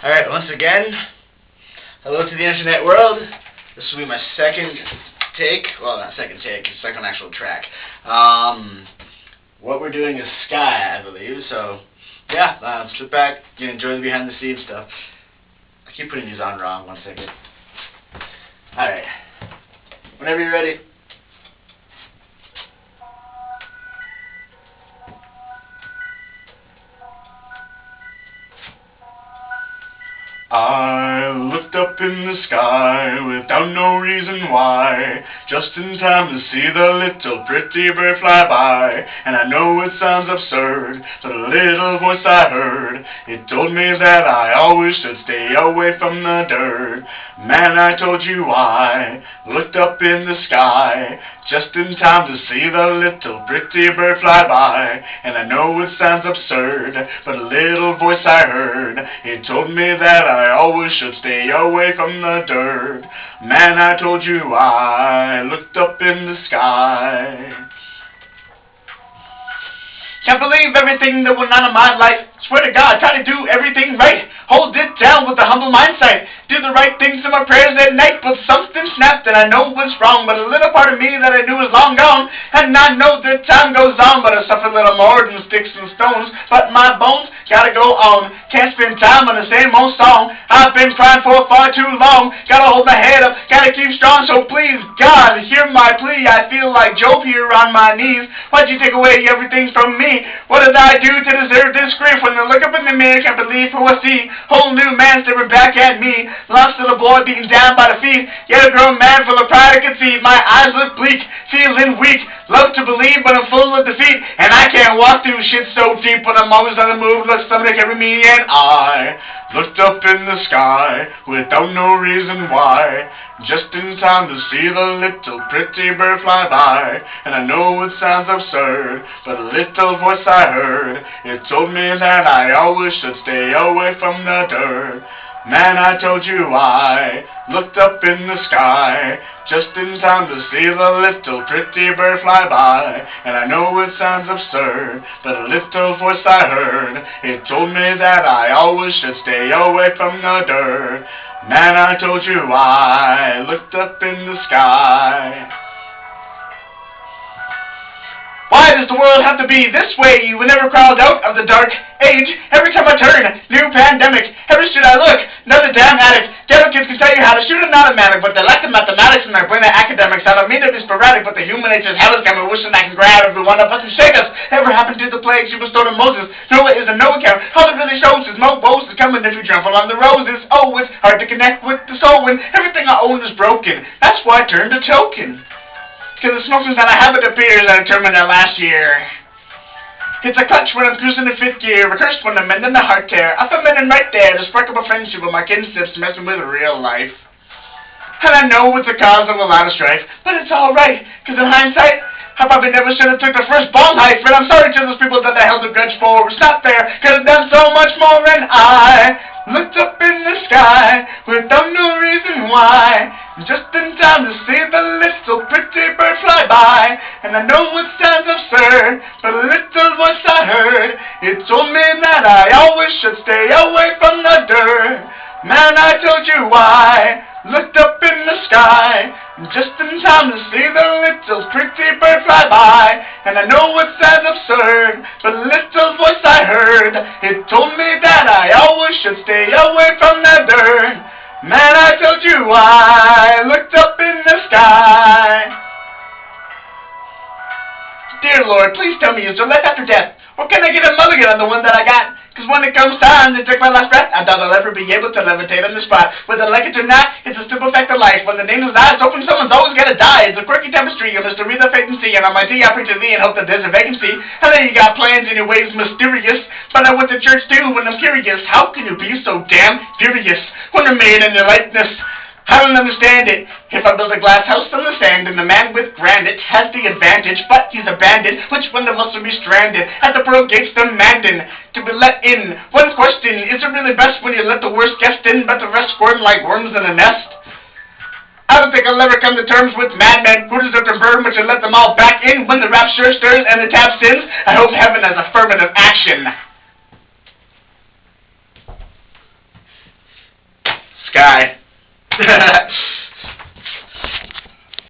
Alright, once again, hello to the internet world. This will be my second take. Well, not second take, it's second actual track. What we're doing is Sky, I believe. So, yeah, sit back, enjoy the behind the scenes stuff. I keep putting these on wrong, 1 second. Alright, whenever you're ready. I looked up in the sky without no reason why, just in time to see the little pretty bird fly by. And I know it sounds absurd, but a little voice I heard, it told me that I always should stay away from the dirt. Man, I told you I looked up in the sky, just in time to see the little pretty bird fly by. And I know it sounds absurd, but a little voice I heard, it told me that I always should stay away from the dirt. Man, I told you I looked up in the sky. Can't believe everything that went on in my life. Swear to God, try to do everything right. Hold it down with a humble mindset. Do the right things in my prayers at night, but something snapped and I know what's wrong. But a little part of me that I knew was long gone, and I know that time goes on, but I suffer a little more than sticks and stones. But my bones gotta go on. Can't spend time on the same old song. I've been crying for far too long. Gotta hold my head up, gotta keep strong. So please, God, hear my plea. I feel like Job here on my knees. Why'd you take away everything from me? What did I do to deserve this grief? When I look up in the mirror, can't believe who I see. Whole new man staring back at me. Lost little boy beaten down by the feet. Yet a grown man full of pride I can see. My eyes look bleak, feeling weak. Love to believe, but I'm full of defeat. And I can't walk through shit so deep, but I'm always on the move. Look, somebody carry me, and I looked up in the sky without no reason why, just in time to see the little pretty bird fly by. And I know it sounds absurd, but a little voice I heard, it told me that I always should stay away from the dirt. Man, I told you I looked up in the sky, just in time to see the little pretty bird fly by. And I know it sounds absurd, but a little voice I heard, it told me that I always should stay away from the dirt. Man, I told you I looked up in the sky. Why does the world have to be this way? We never crawled out of the dark age. Every time I turn, new pandemic. Every street I look, another damn addict. Ghetto kids can tell you how to shoot an automatic, but they lack the mathematics in their brain, the academics. I don't mean to be sporadic, but the human nature's hell is coming, wishing I can grab every one of us and shake us. Ever happened to the plague she bestowed on Moses? Noah is a no account. All it really shows is more woes is coming if you trample on the roses. Oh, it's hard to connect with the soul when everything I own is broken. That's why I turned to token. Because the smoking that I have, it appears I determined that last year. It's a clutch when I'm cruising in 5th gear, recursed when I'm mending the heart tear. I feel men right there to spark up a friendship with my kinsips messing with real life. And I know it's the cause of a lot of strife, but it's alright, because in hindsight, I probably never should have took the first bong hike, but I'm sorry to those people that I held a grudge for. It's not fair, because I've done so much more, and I looked up in the sky without no reason why, just in time to see the little pretty bird fly by. And I know it sounds absurd, but a little voice I heard, it told me that I always should stay away from the dirt. Man, I told you I looked up in the sky, just in time to see the little pretty bird fly by. And I know it sounds absurd, but a little voice I heard, it told me that I always should stay away from the dirt. Man, I told you I looked up in the sky. Dear Lord, please tell me, is there life after death? Or can I get a mulligan on the one that I got? Because when it comes time to take my last breath, I doubt I'll ever be able to levitate on the spot. Whether I like it or not, it's a simple fact of life. When the nameless eyes open, someone's always gotta die. It's a quirky tapestry, a mystery that fate and see. And on my D, I pray to thee and hope that there's a vacancy. I know you got plans and your ways mysterious, but I went to church too when I'm curious. How can you be so damn furious when you're made in your likeness? I don't understand it. If I build a glass house from the sand, and the man with granite has the advantage, but he's abandoned, which one of us will be stranded at the pearl gates demanding to be let in? One question, is it really best when you let the worst guest in, but the rest squirm like worms in a nest? I don't think I'll ever come to terms with madmen who deserve to burn, but you let them all back in when the rapture stirs and the tap sins. I hope heaven has affirmative action. Loa-Sky.